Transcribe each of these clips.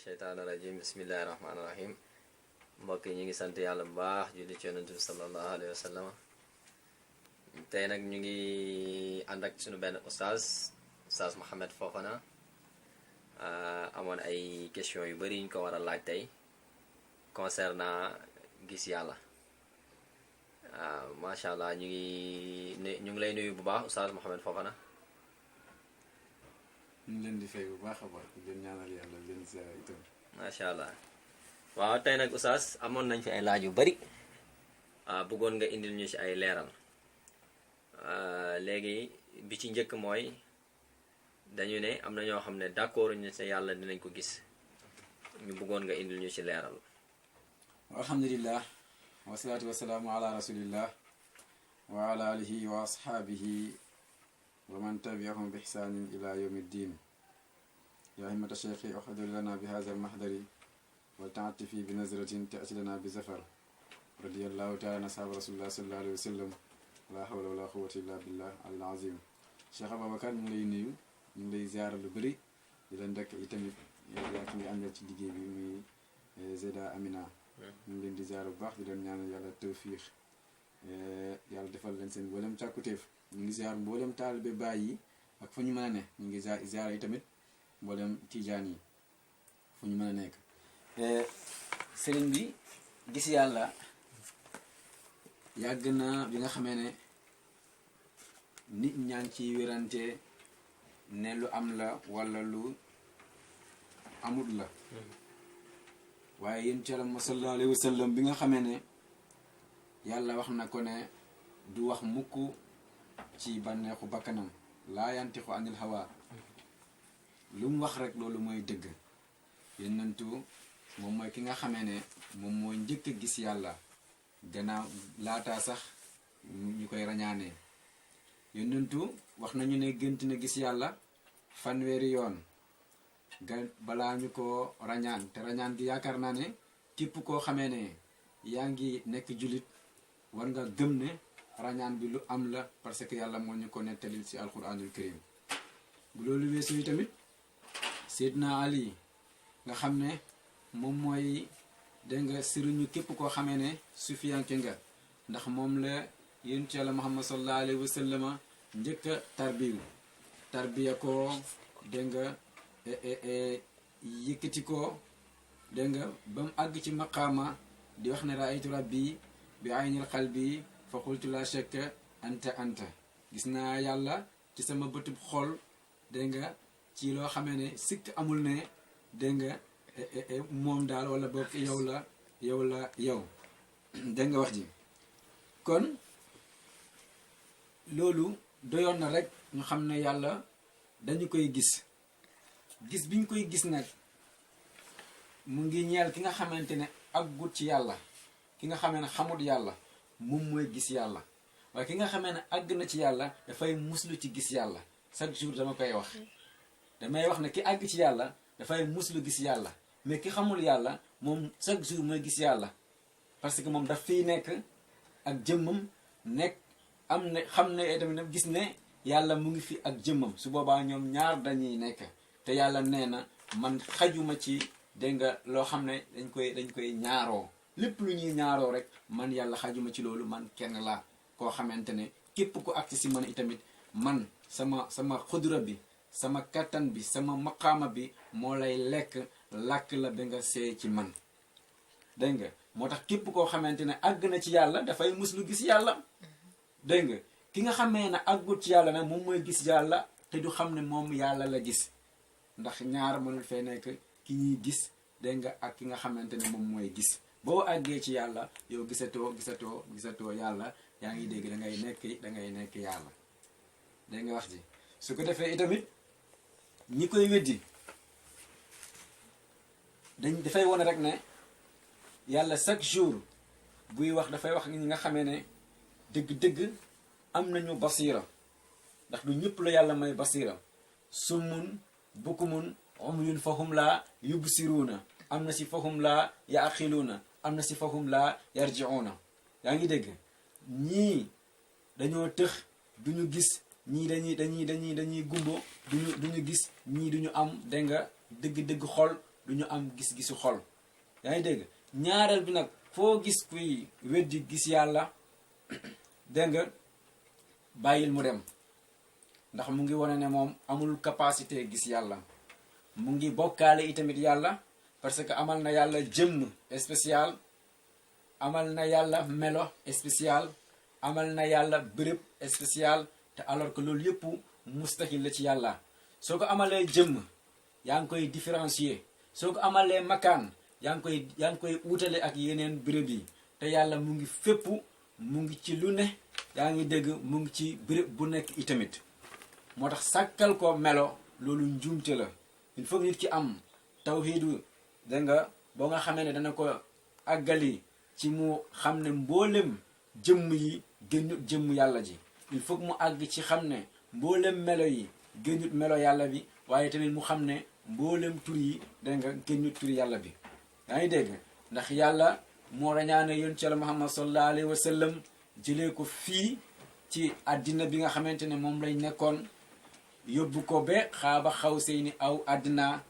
sheytaani rajim bismillahi rahmaani rahim mbokk yi ñu ngi sant yàlla bu baax julli ci yonent bi sallallahu alayhi wa sallam tey nag ñu ngi ànd ak suñu benn oustaz Mouhamed Fofana amoon ay question yu bari ñu ko war a laaj tey concernant gis yàlla macha allah ñu ngi lay nuyu bu baax oustaz Mouhamed Fofana. ñu ngi leen di fay bu baax a baax di leen ñaanal yàlla leen ziar itam. macha allah waaw tey nag oustaz amoon nañ fi ay laaj yu bari bëggoon nga indil ñu ci ay leeral léegi bi ci njëkk mooy dañu ne am na ñoo xam ne d'accord ñu ci yàlla dinañ ko gis ñu bëggoon nga indil ñu ci leeral. alhamdulillah wasalaatu wasalaamu ala rasulillah wa ala alihi wa ashaabihi wa man tabiahum bi ihsaanin ila yawmi ddin yaa himmata cheikhi uxdur lana bi haza almahdari wal taatifi bi nazratin taati lana bi zafar radiyallahu taala an ashaabi rasulillah sallallahu alayhi wa sallam la hawla wala quwwata illa billah al azim. Cheikh Ababacar ñu ngi lay nuyu ñu ngi lay ziara lu bëri di leen dekk itamit yaa ki nga àndal ci liggéey bi muy Zeyda Amina ñu ngi leen di ziara bu baax di leen ñaanal yàlla tawfiix yàlla defal leen seen mboolem càkkutéef. ñu ngi ziar mboolem taalibe baay yi ak fu ñu mën a ne ñu ngi ziar yi tamit mboolem tijaan yi fu ñu mën a nekk. sëriñ bi gis yàlla yàgg na bi nga xamee ne nit ñaa ngi ciy wérante ne lu am la walla lu amut la waaye yéen ci Yàlla sallallahu alayhi wa sallam bi nga xamee ne yàlla wax na ko ne du wax mukk ci bànneexu bakkanam laa yantixu anil hawa lu mu wax rek loolu mooy dëgg yonentu moom mooy ki nga xamee ne moom mooy njëkk a gis yàlla gannaaw laataa sax ñu koy rañaanee yonentu wax nañu ne gént na gis yàlla fanweeri yoon balaa ñu ko rañaan te rañaan gi yaakaar naa ne képp koo xamee ne yaa ngi nekk jullit war nga gëm ne rañaan bi lu am la parce que yàlla moo ñu ko nettalil ci alquranul karim bu loolu weesu yi tamit Seydina Ali nga xam ne moom mooy dégg nga sëriñu képp koo xamee ne sufiyanke nga ndax moom la yonent Yàlla Muhammad sallallahu alayhi wa sallam njëkk a tarbiya ko dégg nga yëkkati ko dégg nga ba mu àgg ci maqaama di wax ne raaytu rabbi bi aynil qalbi fa qultu la shakka anta gis naa yàlla ci sama bëtub xol dégg nga ci loo xamee ne sikk amul ne dégg nga moom daal wala boog yow dégg nga wax ji kon loolu doyoon na rek ñu xam ne yàlla dañu koy gis bi ñu koy gis nag mu ngi ñeel ki nga xamante ne aggut ci yàlla ki nga xamee ne xamut yàlla moom mooy gis yàlla waaye ki nga xamee ne àgg na ci yàlla dafay muslu ci gis yàlla chaque jour dama koy wax damay wax ne ki àgg ci yàlla dafay muslu gis yàlla mais ki xamul yàlla moom chaque jour mooy gis yàlla parce que moom daf fiy nekk ak jëmmam nekk am ne xam ne tamit gis ne yàlla mu ngi fi ak jëmmam su boobaa ñoom ñaar dañuy nekk te yàlla nee na man xajuma ci dégg nga loo xam ne dañ koy ñaaroo lépp lu ñuy ñaaroo rek man yàlla xajuma ci loolu man kenn laa koo xamante ne képp ku agsi si man itamit man sama xudura bi sama kattan bi sama maqaama bi moo lay làkk la ba nga seey ci man dégg nga moo tax képp koo xamante ne àgg na ci yàlla dafay muslu gis yàlla dégg nga ki nga xamee ne àggut ci yàlla nag moom mooy gis yàlla te du xam ne moom yàlla la gis ndax ñaar mënul fee nekk ki ñuy gis dégg nga ak ki nga xamante ne moom mooy gis boo àggee ci yàlla yow gisatoo yàlla yaa ngi dégg da ngay nekk yàlla dégg nga wax ji su ko defee itamit ñi koy weddi dafay wone rek ne yàlla chaque jour buy wax dafay wax ñi nga xamee ne dëgg-dëgg am nañu basira ndax du ñëpp la yàlla may basira summun bukumun umyun fahum laa yubsiruuna am na si fahum laa yaaqiluuna am na si fahum laa yarjiuuna yaa ngi dégg ñii dañoo tëx duñu gis ñii dañuy gumbo duñu gis ñii duñu am dégg nga dëgg-dëgg xol du ñu am gis-gisu xol. yaa ngi dégg ñaareel bi nag foo gis kuy weddi gis yàlla dégg nga bàyyil mu dem ndax mu ngi wane ne moom amul capacité gis yàlla. mu ngi bokkaale itamit yàlla parce que amal na yàlla jëmm spécial, amal na yàlla melo spécial, amal na yàlla béréb spécial, te alors que loolu yëpp mustahil la ci yàlla. soo ko amalee jëmm yaa ngi koy différencier, soo ko amalee makaan yaa ngi koy uutale ak yeneen béréb yi, te yàlla mu ngi fépp, mu ngi ci lu ne, yaa ngi dégg mu ngi ci béréb bu nekk itamit. moo tax sàkkal ko melo loolu njuumte la. il faut nit ki am tawhidu dégg nga boo nga xamee ne dana ko àggali ci mu xam ne mboolem jëmm yi génnut jëmm yàlla ji. il faut mu àgg ci xam ne mboolem melo yi génnut melo yàlla bi, waaye tamit mu xam ne mboolem tur yi dégg nga génnut tur yàlla bi. yaa ngi dégg ndax yàlla moo rañaane yoon ci Yàlla Muhammad sallallahu alayhi wa sallam jëlee ko fii ci àddina bi nga xamante ne moom lañ nekkoon, yóbbu ko ba xaaba xawsayni aw adna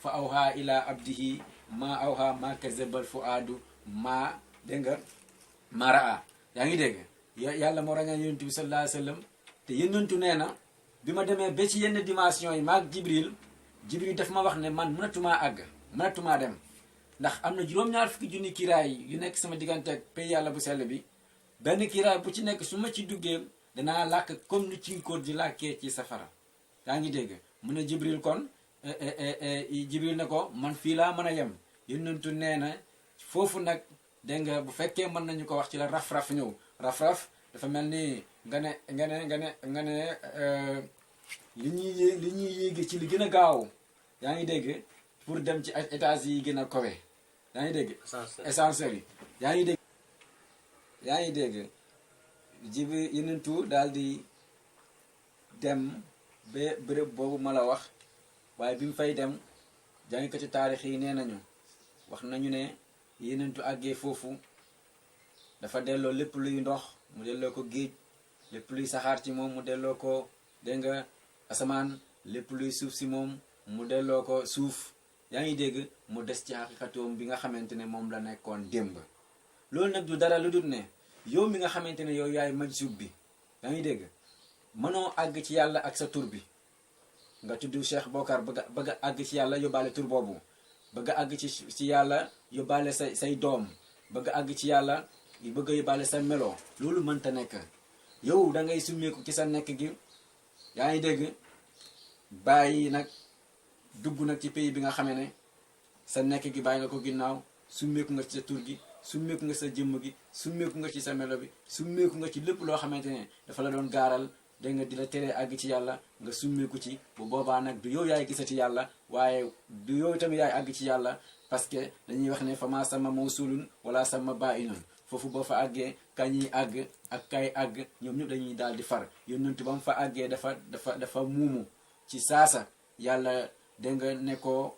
fa awha ila abdihi ma awha ma kazabal fuaadu ma dégg nga ma raa. yaa ngi dégg yàlla moo rañaan yonent bi sallallahu alayhi wa sallam, te yonentu nee na bi ma demee ba ci yenn dimension yi maag jibril daf ma wax ne man mënatumaa àgg, mënatumaa dem, ndax am na juróom-ñaar fukki junni kiiraay yu nekk sama diggante ak pay yàlla bu sell bi. benn kiiraay bu ci nekk su ma ci duggee danaa làkk comme ni ci ko di làkkee ci safara. yaa ngi dégg mu ne jibril kon jibril ne ko man fii laa mën a yem. yonentu nee na foofu nag dégg nga bu fekkee mën nañu ko wax ci la raf-raf ñëw. raf-raf dafa mel ni nga ne li ñuy yéegi ci li gën a gaaw, yaa ngi dégg pour dem ci étage yi gën a kawe. yaa ngi dégg ascenseur yi. yaa ngi dégg jibril yonentu daal di dem ba béréb boobu ma la wax, waaye bi mu fay dem jàngkati taarix yi nee nañu wax nañu ne yonentu àggee foofu dafa delloo lépp luy ndox mu delloo ko géej, lépp luy saxaar ci moom mu delloo ko dégg nga asamaan, lépp luy suuf si moom mu delloo ko suuf. yaa ngi dégg mu des ci xaqiqatoom bi nga xamante ne moom la nekkoon démb. loolu nag du dara lu dul ne yow mi nga xamante ne yow yaay majsub bi, yaa ngi dégg mënoo àgg ci yàlla ak sa tur bi. nga tudd Cheikh Bokar bëgg a àgg ci yàlla yóbbaale tur boobu, bëgg a àgg ci yàlla yóbbaale say doom, bëgg a àgg ci yàlla bëgg a yóbbaale sa melo. loolu mënta nekk. yow da ngay summeeku ci sa nekk gi, yaa ngi dégg bàyyi nag dugg nag ci pays bi nga xamee ne sa nekk gi bàyyi nga ko ginnaaw, summeeku nga ci sa tur gi, summeeku nga sa jëmm gi, summeeku nga ci sa melo bi, summeeku nga ci lépp loo xamante ne dafa la doon gaaral dégg nga di la teree àgg ci yàlla, nga summeeku ci. bu boobaa nag du yow yaay gisati yàlla, waaye du yow tamit yaay àgg ci yàlla, parce que dañuy wax ne fama sama mawsulun wala sama bainun. foofu boo fa àggee kañiy àgg ak kay àgg ñoom ñëpp dañuy daal di far. yonentu ba mu fa àggee dafa muumu ci saasa. yàlla dégg nga ne ko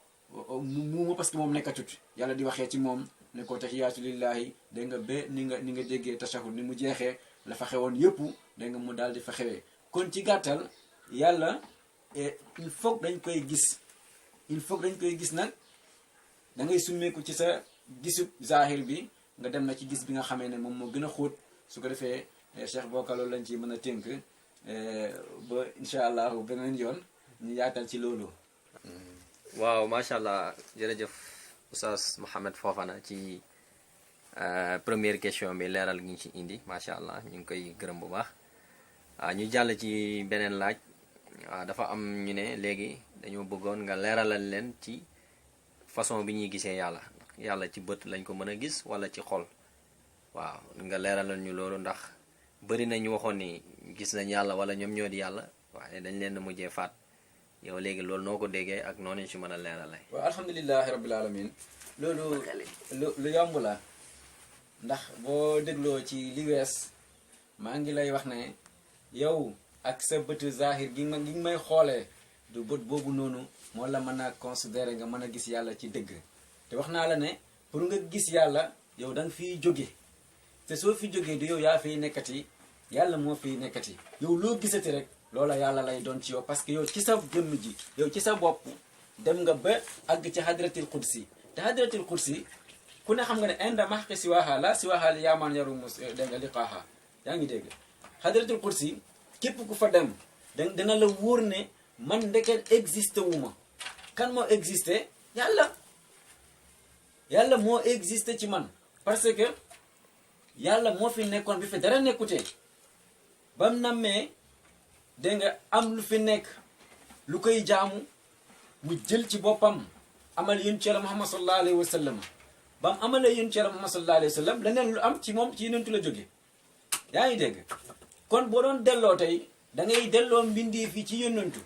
muumu parce que moom nekkatut. yàlla di waxee ci moom ne ko tahiyaatu lillahi dégg nga ba ni nga déggee tashahud ni mu jeexee la fa xewoon yëpp dégg nga mu daal di fa xewee. kon ci gàttal yàlla il faut dañ koy gis, il faut dañ koy gis nag da ngay summeeku ci sa gisub zahir bi nga dem na ci gis bi nga xamee ne moom moo gën a xóot. su ko defee Cheikh Bokar loolu lañ ci mën a tënk ba incha allah beneen yoon ñu yaatal ci loolu. waaw macha allah jërëjëf Oustaz Mouhamed Fofana ci première question bi leeral gi ñu ci indi macha allah ñu ngi koy gërëm bu baax. ñu jàll ci beneen laaj. dafa am ñu ne léegi dañoo bëggoon nga leeralal leen ci façon bi ñuy gisee yàlla ci bët lañ ko mën a gis wala ci xol. waaw nga leeralal ñu loolu ndax bëri nañu waxoon ni gis nañ yàlla wala ñoom ñoo di yàlla waaye dañ leen a mujjee faat. yow léegi loolu noo ko déggee ak noonu ñu ci mën a leeralay. waaw alhamdulilahi rabbil alamin loolu lu yomb la, ndax boo dégloo ci li wees maa ngi lay wax ne yow ak sa bëtu zahir gi may xoolee du bët boobu noonu moo la mën a considérer nga mën a gis yàlla ci dëgg. te wax naa la ne pour nga gis yàlla yow da nga fiy jóge, te soo fi jógee du yow yaa fiy nekkati, yàlla moo fiy nekkati. yow loo gisati rek loola yàlla lay doon ci yow, parce que yow ci sa jëmm ji, yow ci sa bopp dem nga ba àgg ci hadratil qudsi te hadratil qudsi ku ne xam nga ne inda maxqi siwaaha la siwaaha li yaamaan yarum dégg nga liqaaha yaa ngi dégg hadratil qudsi képp ku fa dem dana la wóor ne man ndeket existé wu ma kan moo existé yàlla moo existé ci man parce que yàlla moo fi nekkoon bi fi dara nekkutee bam nammee dégg nga am lu fi nekk lu koy jaamu mu jël ci boppam amal yonent Yàlla Muhammad sallallahu alayhi wa sallam ba mu amalee yonent Yàlla Muhammad sallallahu alayhi wa sallam leneen lu am ci moom ci yonentu la jóge yaa ngi dégg kon boo doon delloo tey da ngay delloo mbindee fii ci yonentu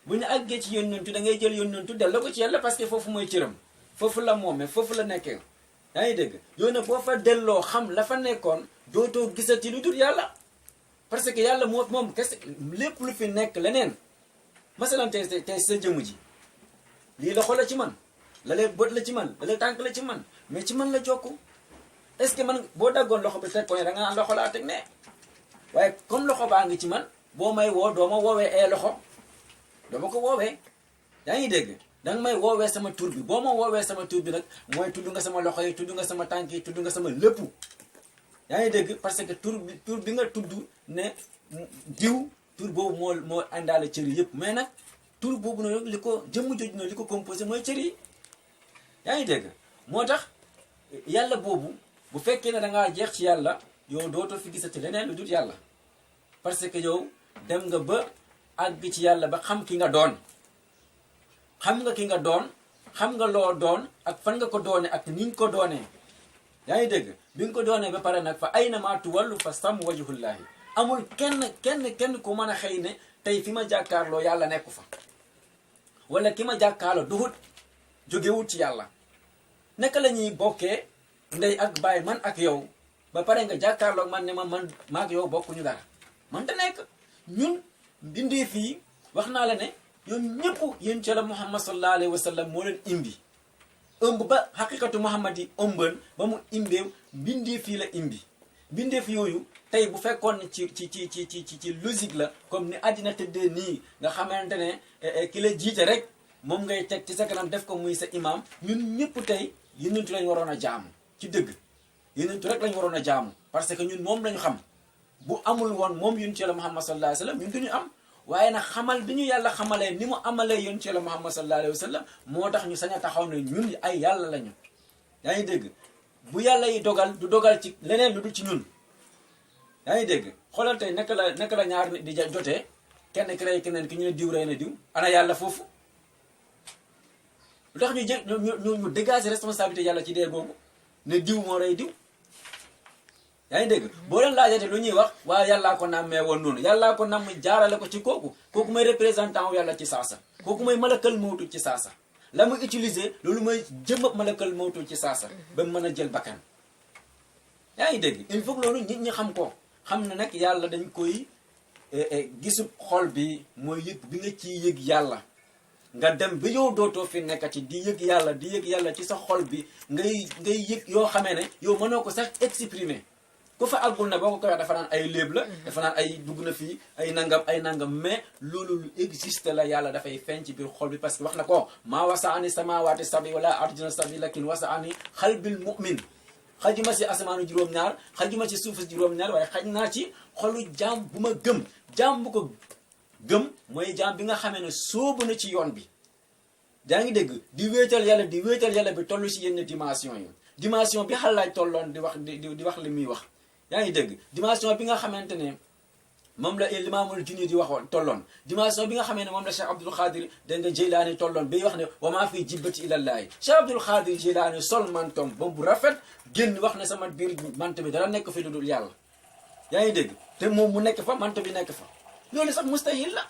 bu ñu àggee ci yonentu da ngay jël yonentu delloo ko ci yàlla parce que foofu mooy cëram foofu la moomee foofu la nekkee yaa ngi dégg yow nag boo fa delloo xam la fa nekkoon dootoo gisati lu dul yàlla parce que yàlla moom kese lépp lu fi nekk leneen masalan tey sa jëmm ji lii loxo la ci man la lee bët la ci man la lee tànk la ci man mais ci man la jokku est-ce que man boo daggoon loxo bi teg ko ne da nga naan loxo laa teg ne waaye comme loxo baa ngi ci man boo may woo doo ma woowee loxo doo ma ko woowee yaa ngi dégg danga may woowee sama tur bi boo ma woowee sama tur bi nag mooy tudd nga sama loxo yi tudd nga sama tànk yi tudd nga sama lépp yaa ngi dégg parce que tur bi nga tudd ne diw tur boobu moo àndaale cër yi yëpp mais nag tur boobu noonu li ko jëmm jooju noonu li ko composé mooy cër yi yaa ngi dégg moo tax yàlla boobu bu fekkee ne dangaa jeex ci yàlla yow dootoo fi gisati leneen lu dul yàlla parce que yow dem nga ba àgg ci yàlla ba xam ki nga doon xam nga ki nga doon xam nga loo doon ak fan nga ko doone ak ni nga ko doonee yaa ngi dégg bi nga ko doonee ba pare nag fa ayna maa tuwallu fa sam wajhullahi amul kenn ku mën a xëy ne tey fi ma jàkkaarloo yàlla nekku fa wala ki ma jàkkaarloo duhut jógewut ci yàlla naka la ñuy bokkee ndey ak baay man ak yow ba pare nga jàkkaarloo man ne man maak yow bokkuñu dara man te nekk ñun bindee fii wax naa la ne ñoom ñëpp yéen ci la Muhammad sallallahu alayhi wa sallam moo leen imbi ëmb ba xaqiqatu Muhammad yi ëmbën ba mu imbee bindee fii la imbi bindee fi yooyu tey bu fekkoon ci logique la comme ni àddina tëddee nii nga xamante ne ki la jiite rek moom ngay teg ci sa kanam def ko muy sa imam ñun ñëpp tey yonentu lañ waroon a jaamu ci dëgg yonentu rek lañ waroon a jaamu parce que ñun moom lañu xam bu amul woon moom yonent Yàlla Muhammad sallallahu alayhi wa sallam ñun duñu am waaye nag xamal bi ñu yàlla xamalee ni mu amalee yonent Yàlla Muhammad sallallahu alayhi wa sallam moo tax ñu sañ a taxaw ne ñun ay yàlla lañu yaa ngi dégg bu yàlla yi dogal du dogal ci leneen lu dul ci ñun yaa ngi dégg xoolal tey naka la ñaar nit di jotee kenn ki rey keneen ki ñu ne diw rey na diw ana yàlla foofu lu tax ñu dégager responsabilité yàlla ci dee boobu ne diw moo rey diw yaa ngi dégg boo leen laajate lu ñuy wax waaye yàllaa ko nammee woon noonu yàllaa ko namm jaarale ko ci kooku mooy représentant wu yàlla ci saasa kooku mooy malakal mawtu ci saasa la mu utiliser loolu mooy jëmmab malakal mawtu ci saasa ba mu mën a jël bakkan yaa ngi dégg il faut que loolu nit ñi xam ko xam ne nag yàlla dañ koy gisub xol bi mooy yëg bi nga ciy yëg yàlla nga dem ba yow dootoo fi nekkati di yëg yàlla ci sa xol bi ngay yëg yoo xamee ne yow mënoo ko sax exprimer ku fa àggul na boo ko koy wax dafa naan ay léeb la dafa naan ay dugg na fii ay nangam mais loolu lu existe la yàlla dafay feeñ ci biir xol bi parce que wax na ko maa wasaani samawaati sabi wala ardina sabi lakin wasaani xalbil mu'min xajuma si asamaanu juróom-ñaar xajuma ci suufu juróom-ñaar waaye xaj naa ci xolu jaam bu ma gëm jaam bu ko gëm mooy jaam bi nga xamee ne sóobu na ci yoon bi daa ngi dégg di wéetal yàlla bi toll si yenn dimension yi dimension bi xalaaj tolloon di wax li muy wax yaa ngi dégg dimension bi nga xamante ne moom la Limaamul Junni di waxoon tolloon dimension bi nga xamee ne moom la Cheikh Abdul Xaadir dégg nga Jeylaani tolloon bay wax ne wa maa fii jibbati ilallaahi Cheikh Abdul Xaadir Jeylaani sol mantom ba bu rafet génn wax ne sama biir mant bi dara nekk fi lu dul yàlla yaa ngi dégg te moom mu nekk fa mant bi nekk fa loolu sax mustahil la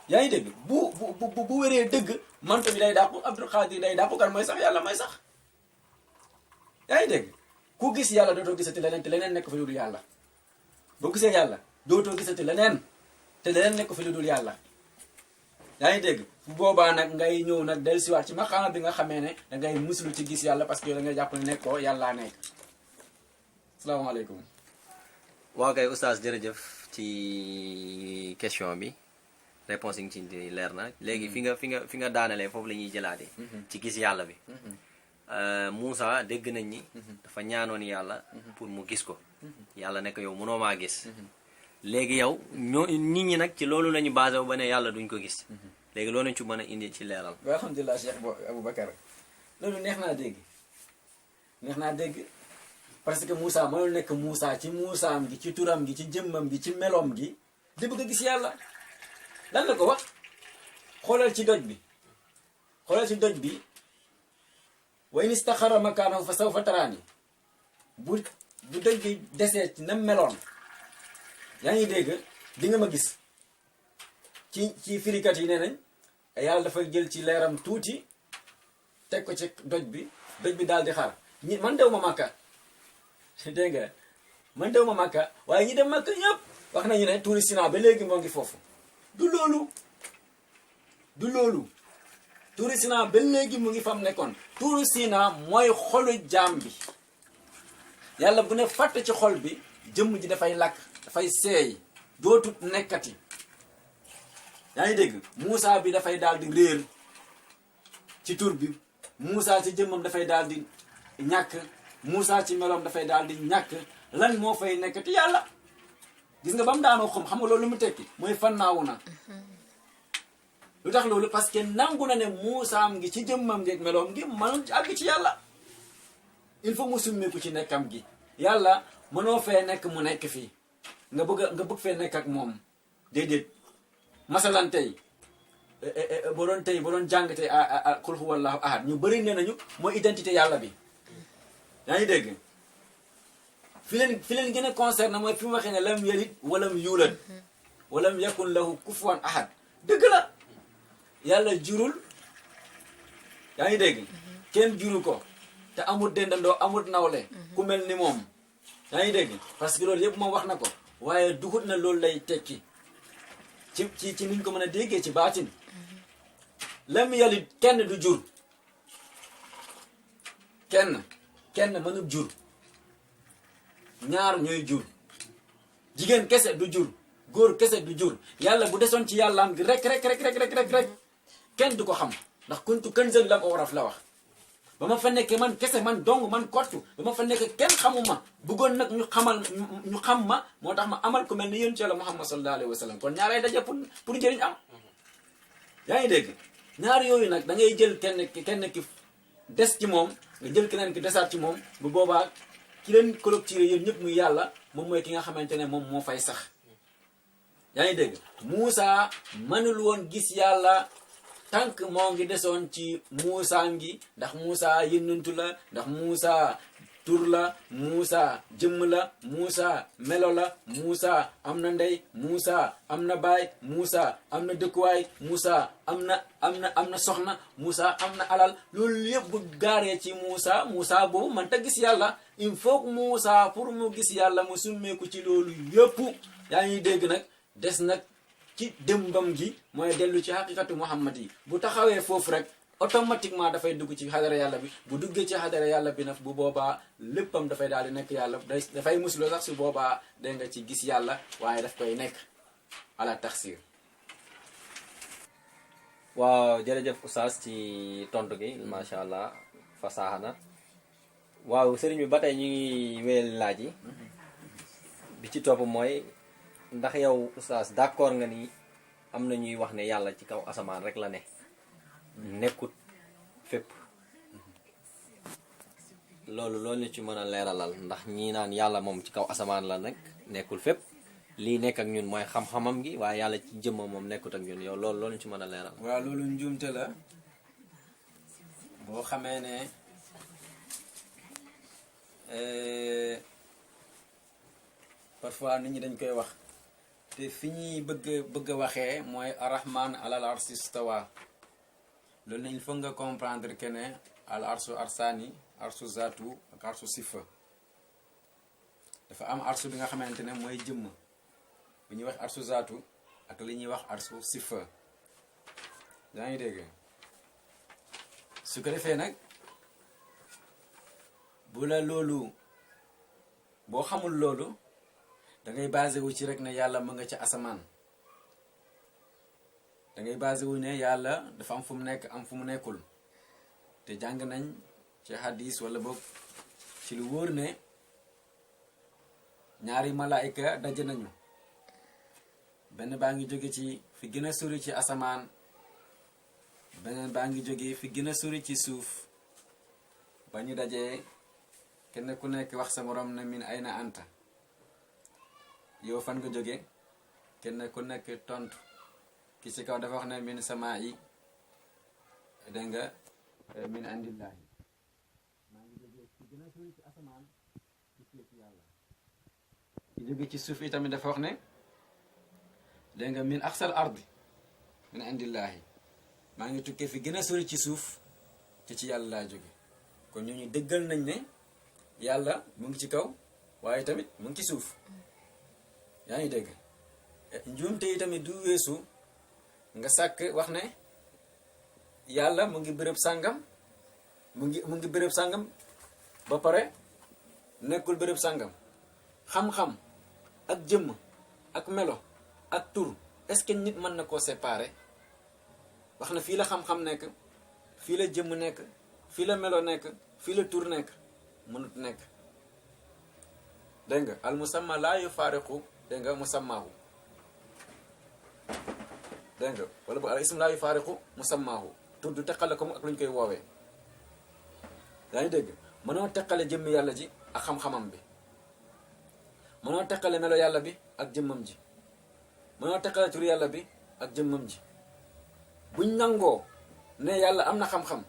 yaa ngi dégg bu wéree dëgg mant bi day dàqu Abdul Xaadir day dàqu kan mooy sax yàlla mooy sax yaa ngi dégg ku gis yàlla dootoo gisati leneen te leneen nekk fi lu dul yàlla boo gisee yàlla dootoo gisati leneen te leneen nekk fi lu dul yàlla yaa ngi dégg bu boobaa nag ngay ñëw nag del siwaat ci maqaama bi nga xamee ne da ngay muslu ci gis yàlla parce que yow da ngay jàpp ne nekkoo yàllaa nekk salaamaaleykum waaw kay oustaz jërëjëf ci question bi réponse yi nga ci indi leer na léegi fi nga daanalee foofu la ñuy jëlaatee ci gis yàlla bi Moussa dégg nañ ni dafa ñaanoon yàlla pour mu gis ko yàlla nekk yow mënoo maa gis léegi yow nit ñi nag ci loolu la ñu basé wu ba ne yàlla duñ ko gis léegi loolu lañ ci mën a indi ci leeral. waaw alhamdulilah Cheikh Aboubacar loolu neex naa dégg parce que Moussa mënul nekk Moussa ci Moussaam gi ci turam gi ci jëmmam gi ci meloom gi di bëgg a gis yàlla lan la ko wax xoolal ci doj bi wa in istaxara makaanahu fa sawfa taraani bu doj bi desee ci na meloon yaa ngi dégg di nga ma gis ci firikat yi nee nañ yàlla dafa jël ci leeram tuuti teg ko ci doj bi daal di xar man dew ma Makka dégg nga man dew ma Makka waaye ñi dem Makka ñëpp wax nañu ne tuuri Sinaa ba léegi moo ngi foofu du loolu tuuri Sinaa ba léegi mu ngi fam nekkoon tuuri Sinaa mooy xolu jaam bi yàlla bu ne fàtte ci xol bi jëmm ji dafay lakk dafay seey dootut nekkati yaa ngi dégg Moussa bi dafay daal di réer ci tur bi Moussa ci jëmmam dafay daal di ñàkk Moussa ci meloom dafay daal di ñàkk lan moo fay nekkati yàlla gis nga ba mu daanoo xam nga loolu lu mu tekki mooy fannaawu na lu tax loolu parce que nangu na ne Moussa ngi ci jëmmam ngeeg meloom ngi mënul àgg ci yàlla il faut mu summeeku ci nekkam gi yàlla mënoo fee nekk mu nekk fii nga bëgg fee nekk ak moom déedéet masalan tey boo doon jàng tey qul huwallahu ahad ñu bëri nee nañu mooy identité yàlla bi yaa ngi dégg fi leen gën a concerné mooy fi mu waxee ne lam yalid walam yuulad walam yakun lahu kufuwan ahad dëgg la yàlla jurul yaa ngi dégg kenn juru ko te amul dendandoo amul nawle ku mel ni moom yaa ngi dégg parce que loolu yëpp moom wax na ko waaye duxut na loolu lay tekki ci niñ ko mën a déggee ci baatin lam yalid kenn du jur kenn mënul jur ñaar ñooy jur jigéen kese du jur góor kese du jur yàlla bu desoon ci yàllaam gi rek kenn du ko xam ndax kuntu kanzan lam uraf la wax ba ma fa nekkee man kese man dong man kottu ba ma fa nekkee kenn xamuma bëggoon nag ñu xam ma moo tax ma amal ku mel ni yonent Yàlla Muhammad sallallahu alayhi wa sallam kon ñaaree daje pour njëriñ am yaa ngi dégg ñaar yooyu nag da ngay jël kenn ki des ci moom nga jël keneen ki desaat ci moom bu boobaa ki leen collecté yéen ñëpp muy yàlla moom mooy ki nga xamante ne moom moo fay sax yaa ngi dégg Moussa mënul woon gis yàlla tànk moo ngi desoon ci Moussa ngi ndax Moussa yënnantu la ndax Moussa tur la Moussa jëmm la Moussa melo la Moussa am na ndey Moussa am na baay Moussa am na dëkkuwaay Moussa am na soxna Moussa am na alal loolu yëpp bu gaaree ci Moussa boobu man ta gis yàlla il faut que Moussa pour mu gis yàlla mu summeeku ci loolu yëpp yaa ngi dégg nag des nag ci dëmbam gi mooy dellu ci xaqiqatu Muhammad yi bu taxawee foofu rek automatiquement dafay dugg ci xadara yàlla bi bu duggee ci xadara yàlla bi nag bu boobaa léppam dafay daal di nekk yàlla dafay musuloo sax su boobaa dégg nga ci gis yàlla waaye daf koy nekk ala taxsir. waaw jërëjëf oustaz ci tontu gi macha allah fasaaxa na waaw sëriñ bi ba tey ñu ngi wéyal laaj yi bi ci topp mooy ndax yow oustaz d'accord nga ni am na ñuy wax ne yàlla ci kaw asamaan rek la ne nekkut fépp loolu ñu ci mën a leeralal ndax ñii naan yàlla moom ci kaw asamaan la nekk nekkul fépp lii nekk ak ñun mooy xam-xamam gi waaye yàlla ci jëmmam moom nekkut ak ñun yow loolu ñu ci mën a leeral. waaw loolu njuumte la boo xamee ne parfois nit ñi dañ koy wax te fi ñuy bëgg a waxee mooy arrahman alal arsi stawa loolu nañ foog nga comprendre que ne al arsu arsani arsu zatu ak arsu sifa dafa am arsu bi nga xamante ne mooy jëmm bu ñuy wax arsu zatu ak li ñuy wax arsu sifa yaa ngi dégg su ko defee nag bu la loolu boo xamul loolu da ngay basé wu ci rek ne yàlla mu nga ca asamaan da ngay basé wu ne yàlla dafa am fu mu nekk am fu mu nekkul te jàng nañ ci hadis wala boog ci lu wóor ne ñaari malaayika daje nañu benn baa ngi jóge ci fi gën a sori ci asamaan beneen baa ngi jóge fi gën a sori ci suuf ba ñu dajee kenn ku nekk wax sa morom ne min ayna anta yow fan nga jóge kenn ku nekk tontu ki ci kaw dafa wax ne min samaa yi dégg nga min indillahi maa ngi jóge fi gën a sori ci asamaan ci ci yàlla ki jóge ci suuf yi tamit dafa wax ne dégg nga min aqsal ardi min indillahi maa ngi tukkee fi gën a sori ci suuf ci yàlla laa jóge kon ñooñu dëggal nañ ne yàlla mu ngi ci kaw waaye tamit mu ngi ci suuf yaa ngi dégg njuumte yi tamit du weesu nga sàkk wax ne yàlla mu ngi bërëb sàngam mu ngi bërëb sàngam ba pare nekkul bërëb sàngam xam-xam ak jëmm ak melo ak tur est-ce que nit mën na koo séparer wax na fii la xam-xam nekk fii la jëmm nekk fii la melo nekk fii la tur nekk mënut nekk dégg nga al musamma laa yufaariqu dégg nga musammaahu dégg nga wala bu al ism laa yufaariqu musammaahu tur du teqale ko mu ak lu ñu koy woowee yaa ngi dégg mënoo teqale jëmm yàlla ji ak xam-xamam bi mënoo teqale melo yàlla bi ak jëmmam ji mënoo teqale tur yàlla bi ak jëmmam ji buñ nangoo ne yàlla am na xam-xam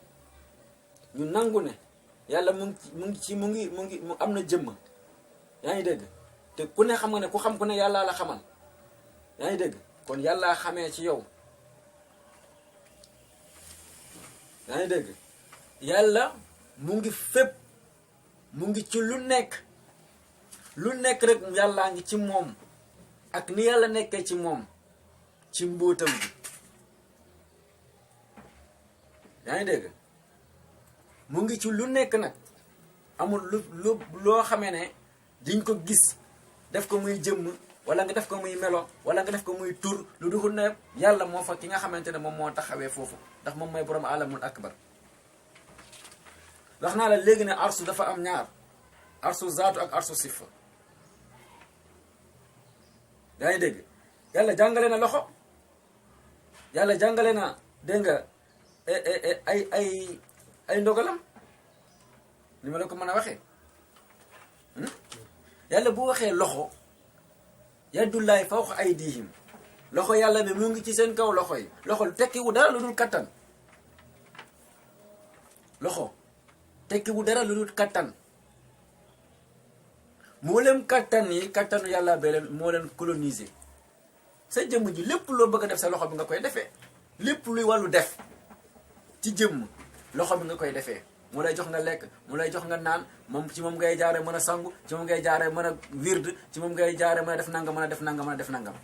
ñu nangu ne yàlla mu ngi am na jëmm yaa ngi dégg te ku ne xam nga ne ku xam ku ne yàllaa la xamal yaa ngi dégg kon yàllaa xamee ci yow yaa ngi dégg yàlla mu ngi fépp mu ngi ci lu nekk rek yàllaa ngi ci moom ak ni yàlla nekkee ci moom ci mbóotam bi yaa ngi dégg mu ngi ci lu nekk nag amul loo xamee ne diñ ko gis def ko muy jëmm wala nga def ko muy melo wala nga def ko muy tur lu duxul ne yàlla moo fa ki nga xamante ne moom moo taxawee foofu ndax moom mooy borom alamul akbar wax naa la léegi ne arsu dafa am ñaar arsu zaatu ak arsu sifa yaa ngi dégg yàlla jàngale na loxo yàlla jàngale na dégg nga ay ndogalam ni ma la ko mën a waxee yàlla bu waxee loxo yaddullahi fawqa aydihim loxo yàlla bi mu ngi ci seen kaw loxo yi loxo tekkiwu dara lu dul kattan loxo tekkiwu dara lu dul kattan mboolem kattan yi kattanu yàlla bee leen moo leen coloniser sa jëmm ji lépp loo bëgg a def sa loxo bi nga koy defee lépp luy wàllu def ci jëmm loxo bi nga koy defee mu lay jox nga lekk mu lay jox nga naan moom ci moom ngay jaare mën a sangu ci moom ngay jaare mën a wird ci moom ngay jaare mën a def nangam mën a def nangam mën a def nangam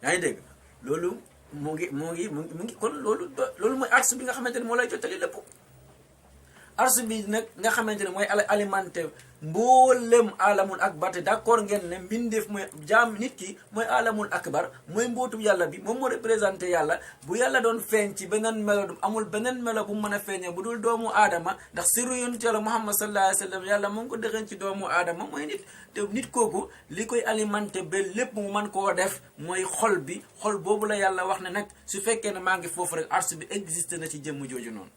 yaa ngi dégg loolu mu ngi kon loolu mooy arsu bi nga xamante ne moo lay jottali lépp arsu bi nag nga xamante ne mooy alimenté mboolem alamul akbar te d'accord ngeen ne mbindeef mooy jaam nit ki mooy alamul akbar mooy mbootu yàlla bi moom moo représenté yàlla bu yàlla doon feeñ ci beneen melo amul beneen melo bu mën a feeñee bu dul doomu aadama ndax sirru yonent yàlla Muhammad sallallahu alayhi wa sallam yàlla mu ngi ko dëxëñ ci doomu aadama mooy nit te nit kooku li koy alimenté ba lépp mu mën koo def mooy xol bi xol boobu la yàlla wax ne nag su fekkee ne maa ngi foofu rek arsu bi existé na ci jëmm jooju noonu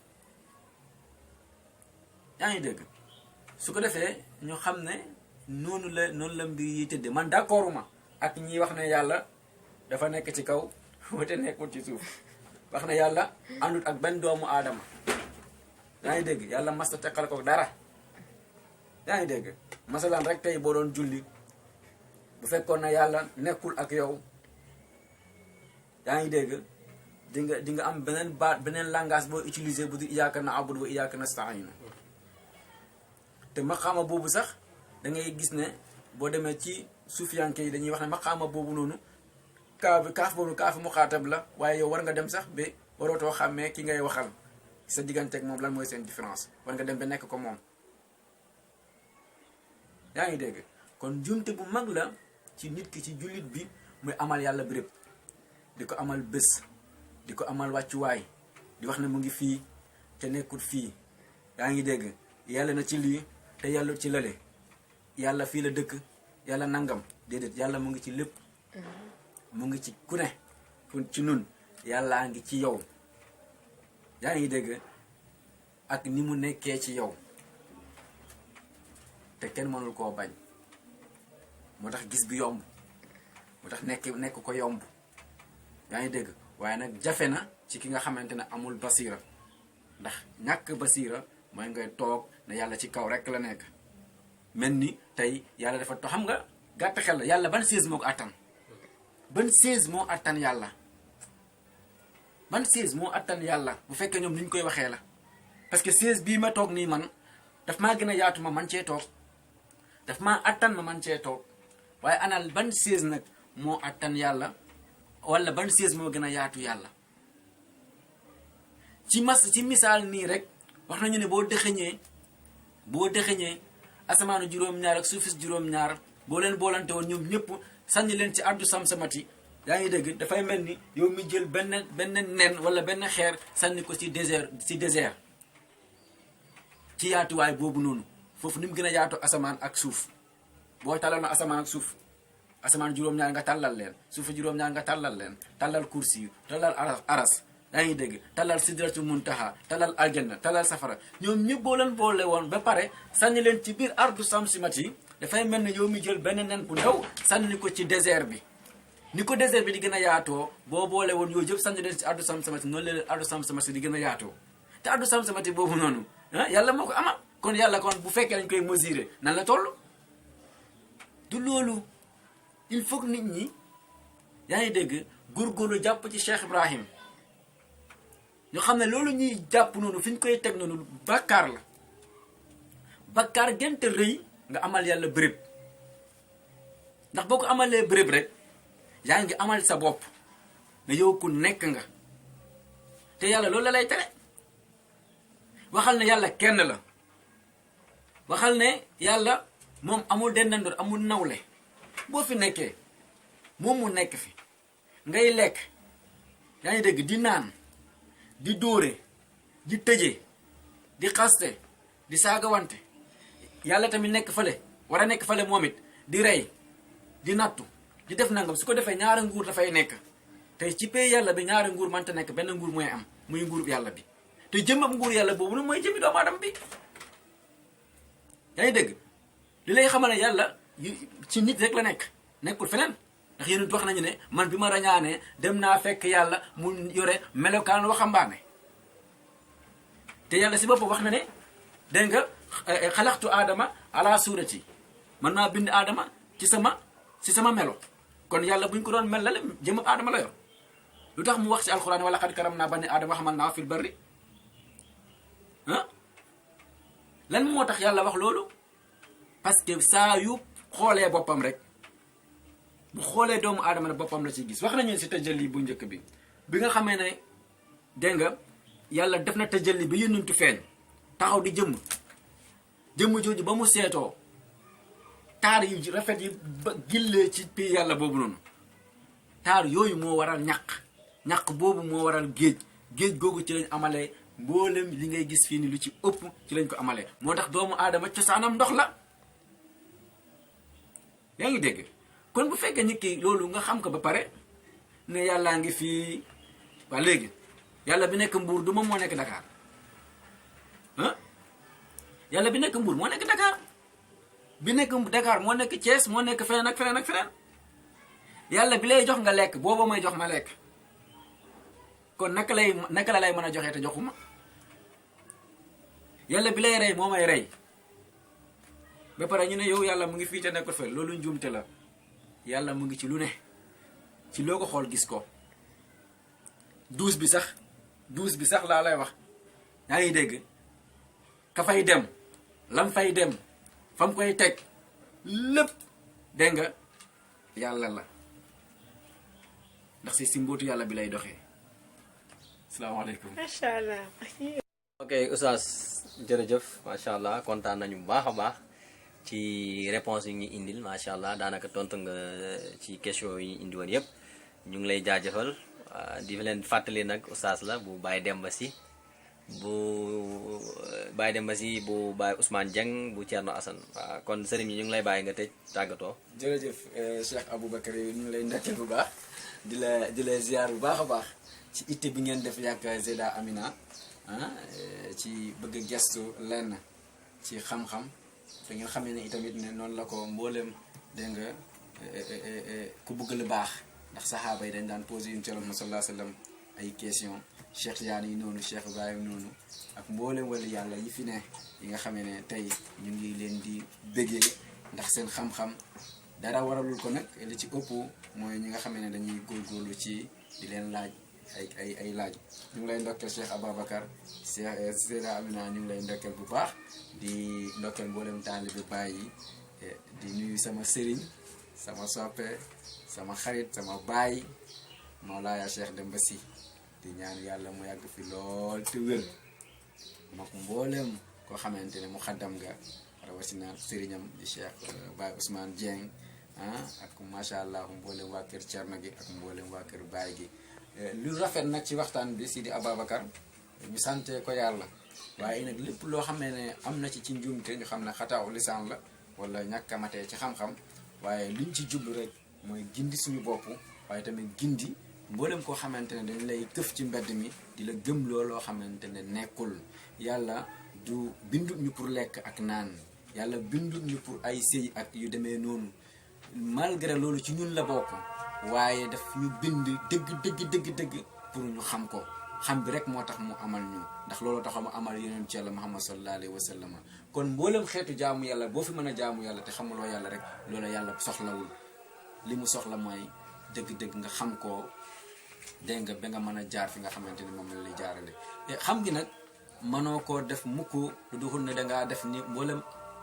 yaa ngi dégg su ko defee ñu xam ne noonu la mbir yi tëddee man d'accorduma ak ñi wax ne yàlla dafa nekk ci kaw wate nekkul ci suuf wax ne yàlla àndut ak benn doomu aadama yaa ngi dégg yàlla masta teqal ko dara yaa ngi dégg masalan rek tey boo doon julli bu fekkoon na yàlla nekkul ak yow yaa ngi dégg di nga am beneen baat beneen langage boo utiliser bu di iyyaka na'budu wa iyyaka nasta'in te maqaama boobu sax da ngay gis ne boo demee ci suufiyanke yi dañuy wax ne maqaama boobu noonu kaaf boobu kaafu muxaatab la waaye yow war nga dem sax ba warootoo xàmmee ki ngay waxal sa digganteeg moom lan mooy seen différence war nga dem ba nekk ko moom yaa ngi dégg kon jumte bu mag la ci nit ki ci jullit bi muy amal yàlla béréb di ko amal bés di ko amal wàccuwaay di wax ne mu ngi fii te nekkul fii yaa ngi dégg yàlla na ci lii te yàlla ci lale yàlla fii la dëkk yàlla nangam déedéet yàlla mu ngi ci lépp mu ngi ci ku ne ci nun yàllaa ngi ci yow yaa ngi dégg ak ni mu nekkee ci yow te kenn mënul koo bañ moo tax gis bi yomb moo tax nekk ko yomb yaa ngi dégg waaye nag jafe na ci ki nga xamante ne amul basira ndax ñàkk basira mooy ngay toog ne yàlla ci kaw rek la nekk mel ni tey yàlla dafa to xam nga gàtt xel la yàlla ban siège moo ko attan ban siège moo attan yàlla ban siège moo attan yàlla bu fekkee ñoom ni ñu koy waxee la parce que siège bii ma toog nii man daf maa gën a yaatu ma man cee toog daf maa attan ma man cee toog waaye anal ban siège nag moo attan yàlla wala ban siège moo gën a yaatu yàlla ci misaal nii rek wax nañu ne boo dëxëñee asamaanu juróom-ñaar ak suufis juróom-ñaar boo leen boolante woon ñoom ñëpp sànni leen ci addu samsamati yaa ngi dégg dafay mel ni yow mi jël benn nen wala benn xeer sànni ko ci désert ci yaatuwaay boobu noonu foofu ni mu gën a yaatu asamaan ak suuf boo tàllal na asamaan ak suuf asamaan juróom-ñaar nga tàllal leen suufu juróom-ñaar nga tàllal leen tàllal kursi yu tàllal aras yaa ngi dégg tàllal sidratul muntaha tàllal aljanna tàllal safara ñoom ñëpp boo leen boole woon ba pare sànni leen ci biir ardu samsimati dafay mel ni yow mi jël benn nen bu ndaw sànni ko ci désert bi ni ko désert bi di gën a yaatoo boo boole woon yooyu yëpp sànni leen ci ardu samsimati noonu la leen ardu samsimati di gën a yaatoo te ardu samsimati boobu noonu yàlla moo ko amal kon yàlla kon bu fekkee dañ koy mesurer nan la toll du loolu il faut que nit ñi yaa ngi dégg góorgóorlu jàpp ci Cheikh Ibrahim ñoo xam ne loolu ñuy jàpp noonu fi ñu koy teg noonu bàkkaar la bàkkaar gënte rëy nga amal yàlla béréb ndax boo ko amalee béréb rek yaa ngi amal sa bopp ne yow ku nekk nga te yàlla loolu la lay tere waxal ne yàlla kenn la waxal ne yàlla moom amul dendandoor amul nawle boo fi nekkee moom mu nekk fi ngay lekk yaa ngi dégg di naan di dóore di tëje di xaste di saagawante yàlla tamit nekk fële war a nekk fële moom it di rey di nattu di def nangam su ko defee ñaari nguur dafay nekk te ci pay yàlla bi ñaari nguur mënta nekk benn nguur mooy am muy nguur yàlla bi te jëmmam nguur yàlla boobu nag mooy jëmmi doomu aadama bi yaa ngi dégg li lay xamal ne yàlla ci nit rek la nekkul feneen ndax yéen wax nañu ne man bi ma rañaanee dem naa fekk yàlla mu yore melokaan waxambaane te yàlla si boppam wax na ne dégg nga xalaxtu aadama ala suurati man maa bind aadama ci sama melo kon yàlla buñ ko doon mel la jëmab aadama la yor lu tax mu wax ci alxuraan wala xad karam naa bani aadama xamal naa fil barri lan moo tax yàlla wax loolu parce que saa yu xoolee boppam rek bu xoolee doomu aadama ne boppam la ci gis wax nañu si tajalli bu njëkk bi nga xamee ne dégg nga yàlla def na tajalli bi yónnentu feeñ taxaw di jëmm jooju ba mu seetoo taar yu rafet yi ba gillee ci pii yàlla boobu noonu taar yooyu moo waral ñaq boobu moo waral géej googu ci lañ amalee mboolem li ngay gis fii ni lu ci ëpp ci lañ ko amalee moo tax doomu aadama cosaanam ndox la yaa ngi dégg kon bu fekkee nit ki loolu nga xam ko ba pare ne yàllaa ngi fii waa léegi yàlla bi nekk Mbuur du moom moo nekk Dakar yàlla bi nekk Mbuur moo nekk Dakar bi nekk Dakar moo nekk Thiès moo nekk feneen ak feneen ak feneen yàlla bi lay jox nga lekk booba may jox ma lekk kon naka la lay mën a joxee te joxuma yàlla bi lay rey moo may rey ba pare ñu ne yow yàlla mu ngi fii te nekkul fe loolu njuumte la yàlla mu ngi ci lu ne ci loo ko xool gis ko duus bi sax laa lay wax yaa ngi dégg ka fay dem lam fay dem fam koy teg lépp dégg nga yàlla la ndax si mbootu yàlla bi lay doxee asalaamaaleykum. macha allah. ok Oustaz jërëjëf macha allah kontaan nañu bu baax a baax ci réponse yi ñu indil macha allah daanaka tontu nga ci question yi ñu indi woon yëpp ñu ngi lay jaajëfal di leen fàttali nag oustaz la bu Baye Demba Sy bu Baye Demba Sy bu Baye Ousmane Dieng bu Thierno Assane waaw kon sëriñ bi ñu ngi lay bàyyi nga tëj tàggatoo. jërëjëf Cheikh Aboubacar yi ñu ngi lay ndokkeel bu baax di la ziar bu baax a baax ci itte bi ngeen def yàgg Zeyda Amina ci bëgg a gestu lenn ci xam-xam te ngeen xamee ne itamit ne noonu la ko mboolem dégg nga ku bëgg lu baax ndax saxaaba yi dañ daan posé yu sallallahu alayhi wa sallam ay question Cheikh Yaan yi noonu Cheikh Ibrahim noonu ak mboolem wala yàlla yi fi ne yi nga xamee ne tey ñu ngi leen di bëggee ndax seen xam-xam dara waralul ko nag li ci ëpp mooy ñi nga xamee ne dañuy góorgóorlu ci di leen laaj ay laaj ñu ngi lay ndokkeel Cheikh Ababacar Cheikh Zeyda Amina ñu ngi lay ndokkeel bu baax di ndokkeel mboolem taalibe Baay yi di nuyu sama sëriñ sama soppe sama xarit sama baay Mawlaaya Cheikh Demba Sy di ñaan yàlla mu yàgg fi lool te wér mook mboolem koo xamante ne mu xaddam nga rawatina sëriñam di Cheikh Baye Ousmane Dieng ak macha allah mboolem waa kër Thierno gi ak mboolem waa kër Baye gi lu rafet nag ci waxtaan bi Sidi Ababacar ñu sante ko yàlla waaye nag lépp loo xam ne am na ci njuumte ñu xam ne xataaw lisaan la wala ñàkk a matee ci xam-xam waaye liñ ci jublu rek mooy gindi suñu bopp waaye tamit gindi mboolem koo xamante ne dañ lay këf ci mbedd mi di la gëm loo xamante ne nekkul yàlla du bindut ñu pour lekk ak naan yàlla bindut ñu pour ay sëy ak yu demee noonu malgré loolu ci ñun la bokk waaye daf ñu bind dëgg pour ñu xam ko xam bi rek moo tax mu amal ñu ndax loolu tax mu amal yonent ci yàlla Muhammad sallallahu alayhi wa sallam kon mboolem xeetu jaamu yàlla boo fi mën a jaamu yàlla te xamuloo yàlla rek loolu yàlla soxlawul li mu soxla mooy dëgg-dëgg nga xam ko dégg nga ba nga mën a jaar fi nga xamante ni moom la lay jaarale xam gi nag mënoo koo def mukk lu dul ne dangaa def ni mboolem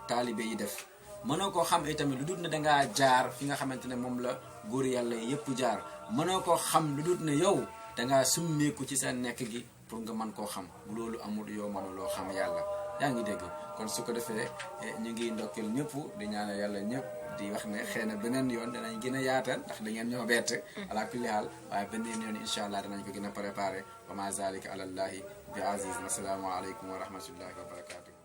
taalibe yi def mënoo koo xam itamit lu dul ne dangaa jaar fi nga xamante ne moom la góor yàlla yëpp jaar mënoo koo xam lu dul ne yow dangaa summeeku ci sa nekk gi pour nga mën koo xam loolu amul yow mënuloo xam yàlla yaa ngi dégg kon su ko defee ñu ngi ndokkeel ñëpp di ñaanal yàlla ñëpp di wax ne xëy na beneen yoon danañ gën a yaatal ndax da ngeen ñoo bett ala kulli haal waaye beneen yoon incha allah danañ ko gën a préparé wa ma zalika ala llahi bi aziz. Assalaamu aleykum wa rahmatullahi wa barakatuh.